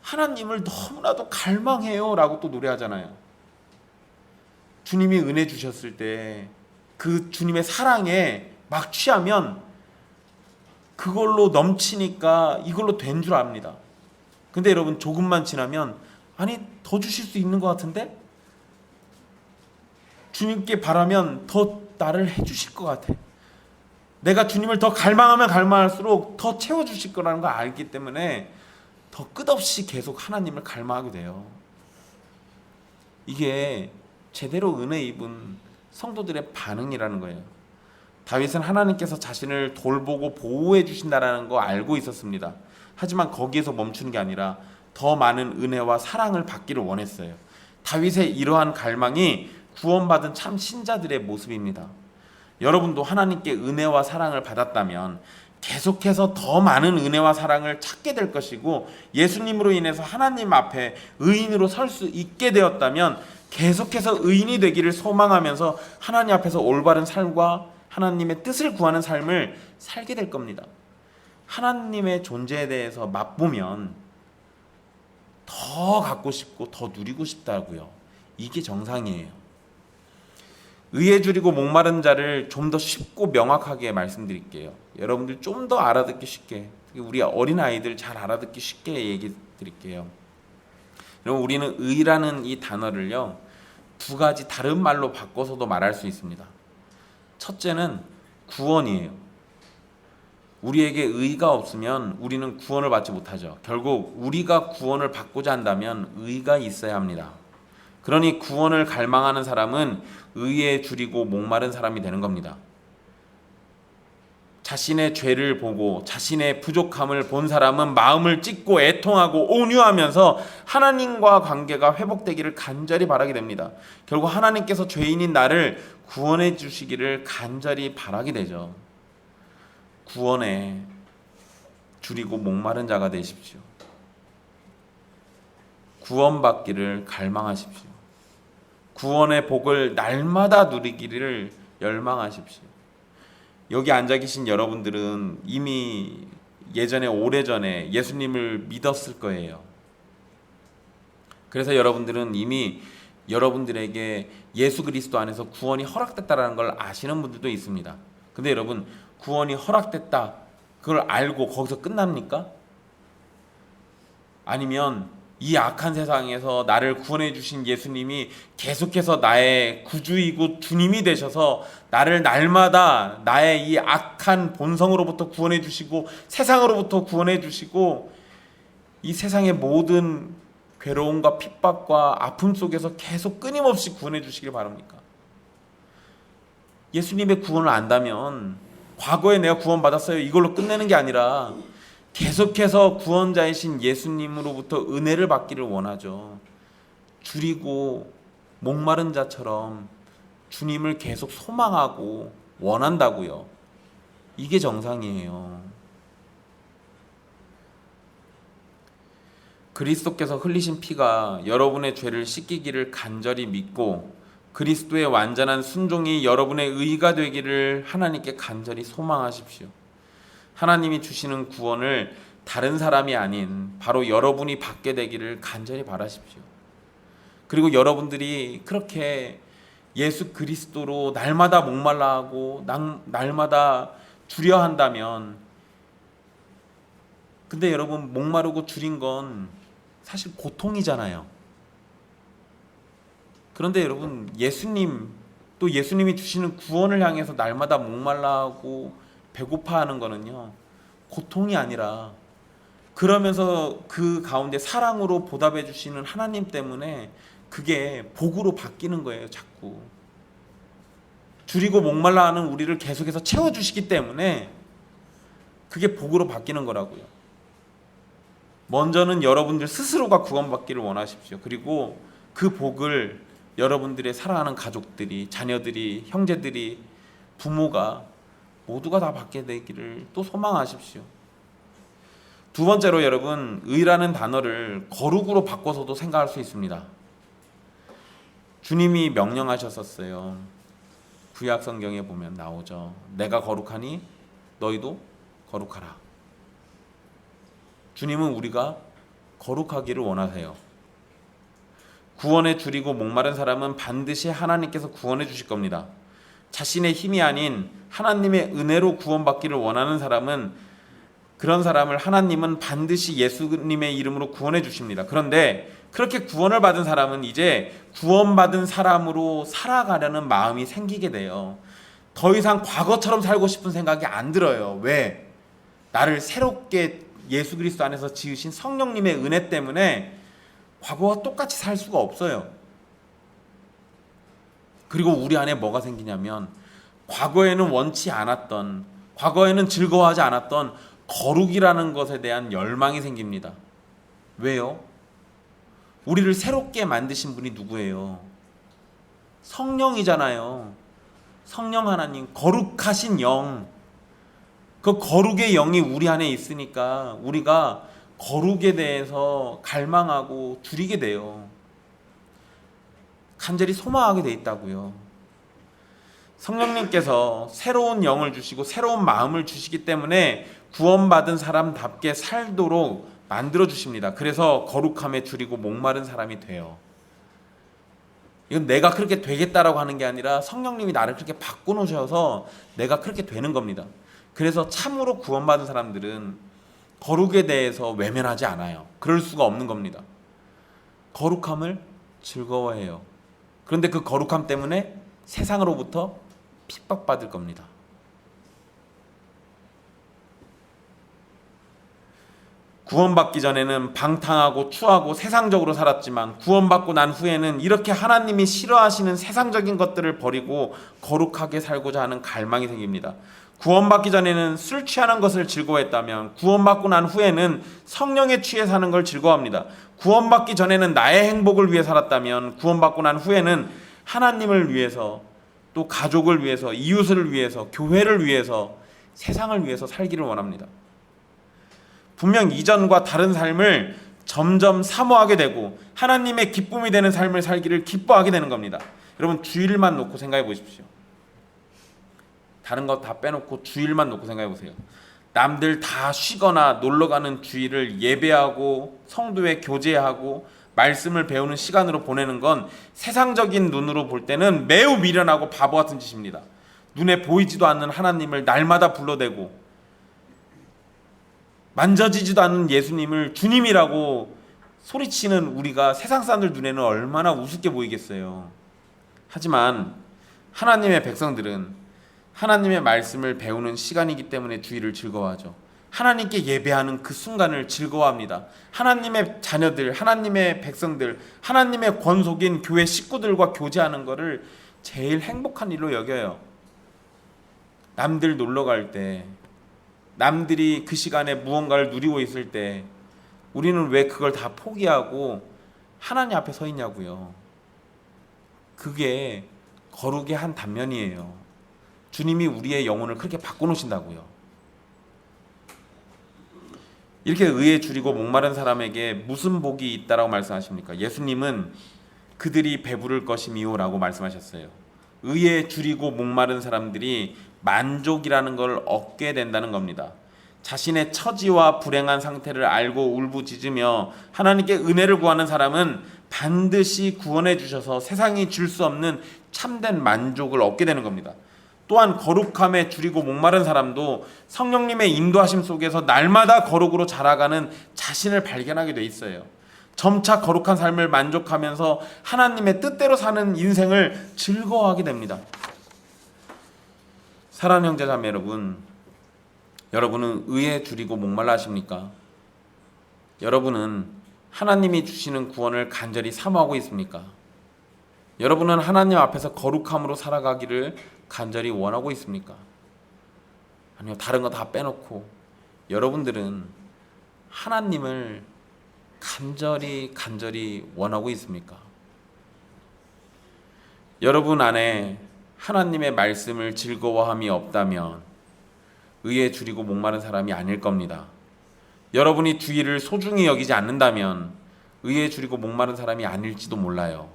하나님을 너무나도 갈망해요 라고 또 노래하잖아요. 주님이 은혜 주셨을 때 그 주님의 사랑에 막 취하면 그걸로 넘치니까 이걸로 된 줄 압니다. 근데 여러분 조금만 지나면 아니 더 주실 수 있는 것 같은데? 주님께 바라면 더 나를 해주실 것 같아. 내가 주님을 더 갈망하면 갈망할수록 더 채워주실 거라는 걸 알기 때문에 더 끝없이 계속 하나님을 갈망하게 돼요. 이게 제대로 은혜 입은 성도들의 반응이라는 거예요. 다윗은 하나님께서 자신을 돌보고 보호해 주신다라는 거 알고 있었습니다. 하지만 거기에서 멈추는 게 아니라 더 많은 은혜와 사랑을 받기를 원했어요. 다윗의 이러한 갈망이 구원받은 참 신자들의 모습입니다. 여러분도 하나님께 은혜와 사랑을 받았다면 계속해서 더 많은 은혜와 사랑을 찾게 될 것이고, 예수님으로 인해서 하나님 앞에 의인으로 설 수 있게 되었다면 계속해서 의인이 되기를 소망하면서 하나님 앞에서 올바른 삶과 하나님의 뜻을 구하는 삶을 살게 될 겁니다. 하나님의 존재에 대해서 맛보면 더 갖고 싶고 더 누리고 싶다고요. 이게 정상이에요. 의에 줄이고 목마른 자를 좀 더 쉽고 명확하게 말씀드릴게요. 여러분들 좀 더 알아듣기 쉽게, 우리 어린아이들 잘 알아듣기 쉽게 얘기 드릴게요. 여러분, 우리는 의라는 이 단어를요, 두 가지 다른 말로 바꿔서도 말할 수 있습니다. 첫째는 구원이에요. 우리에게 의가 없으면 우리는 구원을 받지 못하죠. 결국 우리가 구원을 받고자 한다면 의가 있어야 합니다. 그러니 구원을 갈망하는 사람은 의에 줄이고 목마른 사람이 되는 겁니다. 자신의 죄를 보고 자신의 부족함을 본 사람은 마음을 찢고 애통하고 온유하면서 하나님과 관계가 회복되기를 간절히 바라게 됩니다. 결국 하나님께서 죄인인 나를 구원해 주시기를 간절히 바라게 되죠. 구원에 줄이고 목마른 자가 되십시오. 구원받기를 갈망하십시오. 구원의 복을 날마다 누리기를 열망하십시오. 여기 앉아 계신 여러분들은 이미 예전에 오래전에 예수님을 믿었을 거예요. 그래서 여러분들은 이미 여러분들에게 예수 그리스도 안에서 구원이 허락됐다는 걸 아시는 분들도 있습니다. 근데 여러분, 구원이 허락됐다, 그걸 알고 거기서 끝납니까? 아니면 이 악한 세상에서 나를 구원해 주신 예수님이 계속해서 나의 구주이고 주님이 되셔서 나를 날마다 나의 이 악한 본성으로부터 구원해 주시고 세상으로부터 구원해 주시고 이 세상의 모든 괴로움과 핍박과 아픔 속에서 계속 끊임없이 구원해 주시길 바랍니까? 예수님의 구원을 안다면 과거에 내가 구원받았어요, 이걸로 끝내는 게 아니라 계속해서 구원자이신 예수님으로부터 은혜를 받기를 원하죠. 줄이고 목마른 자처럼 주님을 계속 소망하고 원한다고요. 이게 정상이에요. 그리스도께서 흘리신 피가 여러분의 죄를 씻기기를 간절히 믿고 그리스도의 완전한 순종이 여러분의 의가 되기를 하나님께 간절히 소망하십시오. 하나님이 주시는 구원을 다른 사람이 아닌 바로 여러분이 받게 되기를 간절히 바라십시오. 그리고 여러분들이 그렇게 예수 그리스도로 날마다 목말라 하고 날마다 주려 한다면, 근데 여러분, 목마르고 줄인 건 사실 고통이잖아요. 그런데 여러분, 예수님, 또 예수님이 주시는 구원을 향해서 날마다 목말라 하고 배고파하는 거는요, 고통이 아니라 그러면서 그 가운데 사랑으로 보답해 주시는 하나님 때문에 그게 복으로 바뀌는 거예요. 자꾸 줄이고 목말라 하는 우리를 계속해서 채워주시기 때문에 그게 복으로 바뀌는 거라고요. 먼저는 여러분들 스스로가 구원받기를 원하십시오. 그리고 그 복을 여러분들의 사랑하는 가족들이, 자녀들이, 형제들이, 부모가 모두가 다 받게 되기를 또 소망하십시오. 두 번째로 여러분, 의라는 단어를 거룩으로 바꿔서도 생각할 수 있습니다. 주님이 명령하셨었어요. 구약 성경에 보면 나오죠. 내가 거룩하니 너희도 거룩하라. 주님은 우리가 거룩하기를 원하세요. 구원에 줄이고 목마른 사람은 반드시 하나님께서 구원해 주실 겁니다. 자신의 힘이 아닌 하나님의 은혜로 구원받기를 원하는 사람은, 그런 사람을 하나님은 반드시 예수님의 이름으로 구원해 주십니다. 그런데 그렇게 구원을 받은 사람은 이제 구원받은 사람으로 살아가려는 마음이 생기게 돼요. 더 이상 과거처럼 살고 싶은 생각이 안 들어요. 왜? 나를 새롭게 예수 그리스도 안에서 지으신 성령님의 은혜 때문에 과거와 똑같이 살 수가 없어요. 그리고 우리 안에 뭐가 생기냐면, 과거에는 원치 않았던, 과거에는 즐거워하지 않았던 거룩이라는 것에 대한 열망이 생깁니다. 왜요? 우리를 새롭게 만드신 분이 누구예요? 성령이잖아요. 성령 하나님, 거룩하신 영. 그 거룩의 영이 우리 안에 있으니까 우리가 거룩에 대해서 갈망하고 두리게 돼요. 간절히 소망하게 돼 있다고요. 성령님께서 새로운 영을 주시고 새로운 마음을 주시기 때문에 구원받은 사람답게 살도록 만들어 주십니다. 그래서 거룩함에 줄이고 목마른 사람이 돼요. 이건 내가 그렇게 되겠다라고 하는 게 아니라 성령님이 나를 그렇게 바꿔놓으셔서 내가 그렇게 되는 겁니다. 그래서 참으로 구원받은 사람들은 거룩에 대해서 외면하지 않아요. 그럴 수가 없는 겁니다. 거룩함을 즐거워해요. 그런데 그 거룩함 때문에 세상으로부터 핍박받을 겁니다. 구원받기 전에는 방탕하고 추하고 세상적으로 살았지만 구원받고 난 후에는 이렇게 하나님이 싫어하시는 세상적인 것들을 버리고 거룩하게 살고자 하는 갈망이 생깁니다. 구원받기 전에는 술 취하는 것을 즐거워했다면 구원받고 난 후에는 성령에 취해 사는 걸 즐거워합니다. 구원받기 전에는 나의 행복을 위해 살았다면 구원받고 난 후에는 하나님을 위해서, 또 가족을 위해서, 이웃을 위해서, 교회를 위해서, 세상을 위해서 살기를 원합니다. 분명 이전과 다른 삶을 점점 사모하게 되고 하나님의 기쁨이 되는 삶을 살기를 기뻐하게 되는 겁니다. 여러분, 주일만 놓고 생각해 보십시오. 다른 거 다 빼놓고 주일만 놓고 생각해 보세요. 남들 다 쉬거나 놀러가는 주일을 예배하고 성도에 교제하고 말씀을 배우는 시간으로 보내는 건 세상적인 눈으로 볼 때는 매우 미련하고 바보 같은 짓입니다. 눈에 보이지도 않는 하나님을 날마다 불러대고 만져지지도 않는 예수님을 주님이라고 소리치는 우리가 세상 사람들 눈에는 얼마나 우습게 보이겠어요. 하지만 하나님의 백성들은 하나님의 말씀을 배우는 시간이기 때문에 주일을 즐거워하죠. 하나님께 예배하는 그 순간을 즐거워합니다. 하나님의 자녀들, 하나님의 백성들, 하나님의 권속인 교회 식구들과 교제하는 것을 제일 행복한 일로 여겨요. 남들 놀러 갈 때, 남들이 그 시간에 무언가를 누리고 있을 때 우리는 왜 그걸 다 포기하고 하나님 앞에 서 있냐고요. 그게 거룩의 한 단면이에요. 주님이 우리의 영혼을 그렇게 바꿔놓으신다고요. 이렇게 의에 줄이고 목마른 사람에게 무슨 복이 있다라고 말씀하십니까? 예수님은 그들이 배부를 것이미요 라고 말씀하셨어요. 의에 줄이고 목마른 사람들이 만족이라는 걸 얻게 된다는 겁니다. 자신의 처지와 불행한 상태를 알고 울부짖으며 하나님께 은혜를 구하는 사람은 반드시 구원해 주셔서 세상이 줄 수 없는 참된 만족을 얻게 되는 겁니다. 또한 거룩함에 줄이고 목마른 사람도 성령님의 인도하심 속에서 날마다 거룩으로 자라가는 자신을 발견하게 돼 있어요. 점차 거룩한 삶을 만족하면서 하나님의 뜻대로 사는 인생을 즐거워하게 됩니다. 사랑하는 형제 자매 여러분, 여러분은 의에 줄이고 목말라 하십니까? 여러분은 하나님이 주시는 구원을 간절히 사모하고 있습니까? 여러분은 하나님 앞에서 거룩함으로 살아가기를 간절히 원하고 있습니까? 아니요, 다른 거 다 빼놓고 여러분들은 하나님을 간절히 원하고 있습니까? 여러분 안에 하나님의 말씀을 즐거워함이 없다면 의에 줄이고 목마른 사람이 아닐 겁니다. 여러분이 주의를 소중히 여기지 않는다면 의에 줄이고 목마른 사람이 아닐지도 몰라요.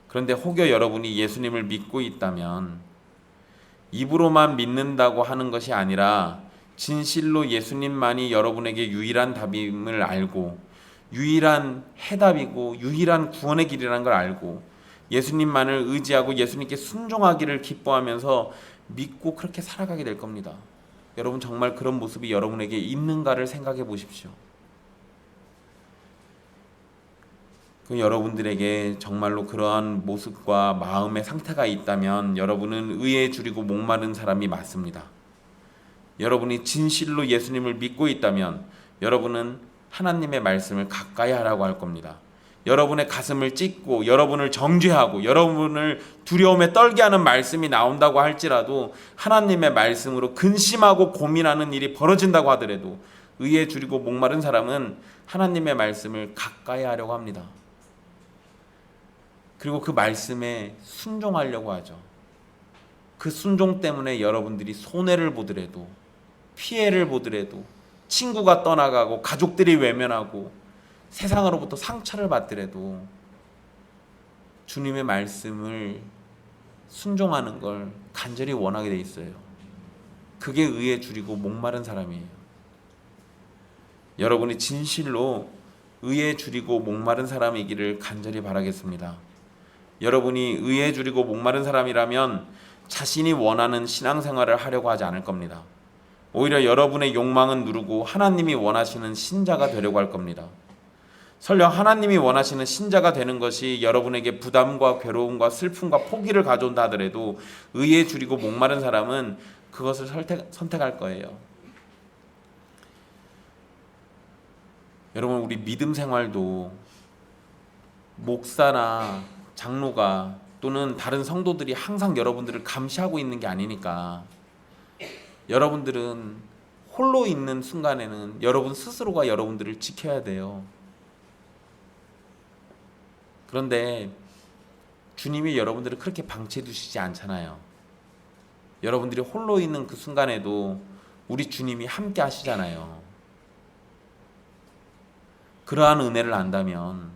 그런데 혹여 여러분이 예수님을 믿고 있다면 입으로만 믿는다고 하는 것이 아니라 진실로 예수님만이 여러분에게 유일한 답임을 알고 유일한 해답이고 유일한 구원의 길이라는 걸 알고 예수님만을 의지하고 예수님께 순종하기를 기뻐하면서 믿고 그렇게 살아가게 될 겁니다. 여러분, 정말 그런 모습이 여러분에게 있는가를 생각해 보십시오. 그 여러분들에게 정말로 그러한 모습과 마음의 상태가 있다면 여러분은 의에 줄이고 목마른 사람이 맞습니다. 여러분이 진실로 예수님을 믿고 있다면 여러분은 하나님의 말씀을 가까이 하라고 할 겁니다. 여러분의 가슴을 찢고 여러분을 정죄하고 여러분을 두려움에 떨게 하는 말씀이 나온다고 할지라도 하나님의 말씀으로 근심하고 고민하는 일이 벌어진다고 하더라도 의에 줄이고 목마른 사람은 하나님의 말씀을 가까이 하려고 합니다. 그리고 그 말씀에 순종하려고 하죠. 그 순종 때문에 여러분들이 손해를 보더라도, 피해를 보더라도, 친구가 떠나가고 가족들이 외면하고 세상으로부터 상처를 받더라도 주님의 말씀을 순종하는 걸 간절히 원하게 돼 있어요. 그게 의에 줄이고 목마른 사람이에요. 여러분이 진실로 의에 줄이고 목마른 사람이기를 간절히 바라겠습니다. 여러분이 의에 줄이고 목마른 사람이라면 자신이 원하는 신앙생활을 하려고 하지 않을 겁니다. 오히려 여러분의 욕망은 누르고 하나님이 원하시는 신자가 되려고 할 겁니다. 설령 하나님이 원하시는 신자가 되는 것이 여러분에게 부담과 괴로움과 슬픔과 포기를 가져온다 하더라도 의에 줄이고 목마른 사람은 그것을 선택할 거예요. 여러분, 우리 믿음 생활도 목사나 장로가 또는 다른 성도들이 항상 여러분들을 감시하고 있는 게 아니니까 여러분들은 홀로 있는 순간에는 여러분 스스로가 여러분들을 지켜야 돼요. 그런데 주님이 여러분들을 그렇게 방치해 두시지 않잖아요. 여러분들이 홀로 있는 그 순간에도 우리 주님이 함께 하시잖아요. 그러한 은혜를 안다면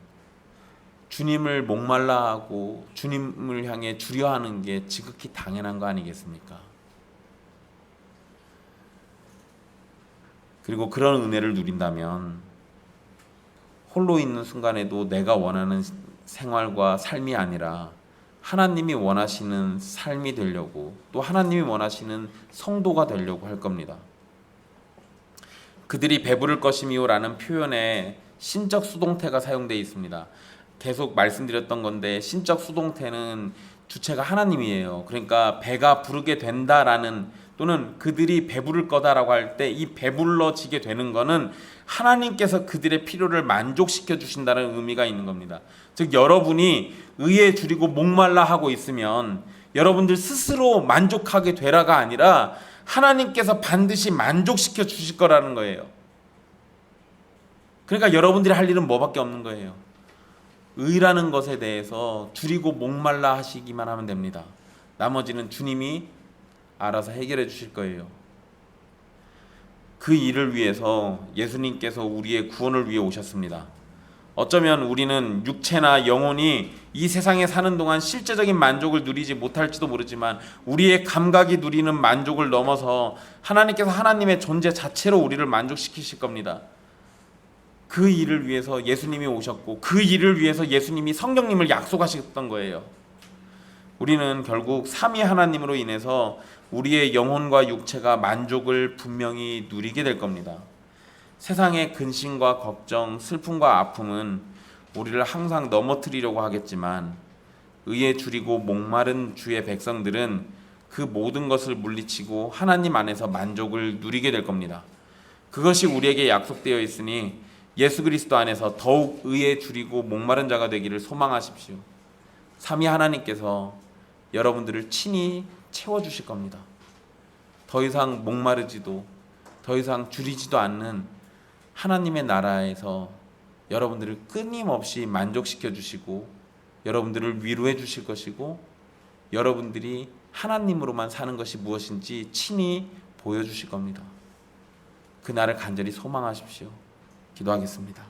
주님을 목말라 하고 주님을 향해 주려 하는 게 지극히 당연한 거 아니겠습니까? 그리고 그런 은혜를 누린다면 홀로 있는 순간에도 내가 원하는 생활과 삶이 아니라 하나님이 원하시는 삶이 되려고, 또 하나님이 원하시는 성도가 되려고 할 겁니다. 그들이 배부를 것이미요 라는 표현에 신적 수동태가 사용되어 있습니다. 계속 말씀드렸던 건데 신적 수동태는 주체가 하나님이에요. 그러니까 배가 부르게 된다라는, 또는 그들이 배부를 거다라고 할 때 이 배불러지게 되는 거는 하나님께서 그들의 필요를 만족시켜 주신다는 의미가 있는 겁니다. 즉 여러분이 의에 줄이고 목말라 하고 있으면 여러분들 스스로 만족하게 되라가 아니라 하나님께서 반드시 만족시켜 주실 거라는 거예요. 그러니까 여러분들이 할 일은 뭐밖에 없는 거예요. 의라는 것에 대해서 줄이고 목말라 하시기만 하면 됩니다. 나머지는 주님이 알아서 해결해 주실 거예요. 그 일을 위해서 예수님께서 우리의 구원을 위해 오셨습니다. 어쩌면 우리는 육체나 영혼이 이 세상에 사는 동안 실제적인 만족을 누리지 못할지도 모르지만 우리의 감각이 누리는 만족을 넘어서 하나님께서 하나님의 존재 자체로 우리를 만족시키실 겁니다. 그 일을 위해서 예수님이 오셨고 그 일을 위해서 예수님이 성령님을 약속하셨던 거예요. 우리는 결국 삼위 하나님으로 인해서 우리의 영혼과 육체가 만족을 분명히 누리게 될 겁니다. 세상의 근심과 걱정, 슬픔과 아픔은 우리를 항상 넘어뜨리려고 하겠지만 의에 줄이고 목마른 주의 백성들은 그 모든 것을 물리치고 하나님 안에서 만족을 누리게 될 겁니다. 그것이 우리에게 약속되어 있으니 예수 그리스도 안에서 더욱 의에 줄이고 목마른 자가 되기를 소망하십시오. 삼위 하나님께서 여러분들을 친히 채워주실 겁니다. 더 이상 목마르지도 더 이상 줄이지도 않는 하나님의 나라에서 여러분들을 끊임없이 만족시켜 주시고 여러분들을 위로해 주실 것이고 여러분들이 하나님으로만 사는 것이 무엇인지 친히 보여주실 겁니다. 그날을 간절히 소망하십시오. 기도하겠습니다.